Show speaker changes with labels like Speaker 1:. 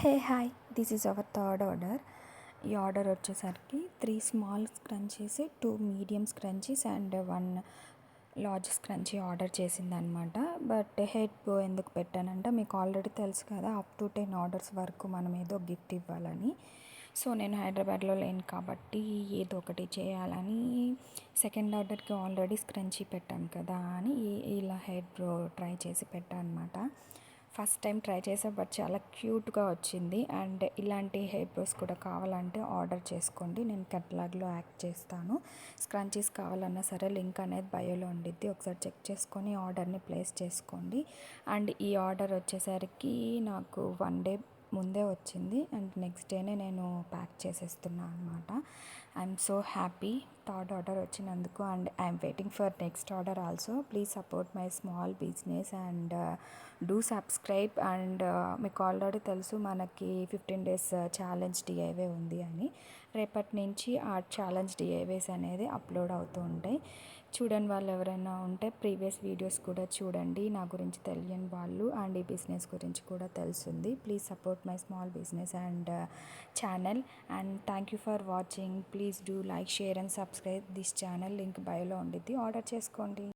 Speaker 1: Hey hi, this is our third order. ఈ order వచ్చేసరికి 3 small scrunchies, 2 medium scrunchies and 1 large scrunchie order చేసిందనమాట. But head బో ఎందుకు పెట్టానంటే మీకు ఆల్రెడీ తెలుసు కదా, అప్ టు 10 ఆర్డర్స్ వరకు మనం ఏదో గిఫ్ట్ ఇవ్వాలని. సో నేను హైదరాబాద్లో లేను కాబట్టి ఏదో ఒకటి చేయాలని సెకండ్ ఆర్డర్కి ఆల్రెడీ స్క్రంచీ పెట్టాను కదా అని ఇలా హెడ్ బ్రో ట్రై చేసి పెట్టాను అనమాట. ఫస్ట్ టైం ట్రై చేసా, బట్ చాలా క్యూట్గా వచ్చింది. అండ్ ఇలాంటి హెయిర్ బ్రోస్ కూడా కావాలంటే ఆర్డర్ చేసుకోండి, నేను కట్లాగ్లో యాక్ట్ చేస్తాను. స్క్రంచీస్ కావాలన్నా సరే లింక్ అనేది బయోలో ఉండిద్ది, ఒకసారి చెక్ చేసుకొని ఆర్డర్ని ప్లేస్ చేసుకోండి. అండ్ ఈ ఆర్డర్ వచ్చేసరికి నాకు 1 డే ముందే వచ్చింది అండ్ నెక్స్ట్ డేనే నేను ప్యాక్ చేసేస్తున్నాను అనమాట. I'm so happy third order వచ్చినందుకు. And I'm waiting for next order also. Please support my small business and do subscribe. And మీకు ఆల్రెడీ తెలుసు మనకి 15 days ఛాలెంజ్ డిఐవే ఉంది అని. రేపటి నుంచి ఆ ఛాలెంజ్ డిఐవేస్ అనేది అప్లోడ్ అవుతూ ఉంటాయి. చూడని వాళ్ళు ఎవరైనా ఉంటే ప్రీవియస్ వీడియోస్ కూడా చూడండి, నా గురించి తెలియని వాళ్ళు అండ్ ఈ బిజినెస్ గురించి కూడా తెలుస్తుంది. Please support my small business and channel. And thank you for watching. Please do like, share and subscribe this channel. Link బయోలో ఉండిద్ది, ఆర్డర్ చేసుకోండి.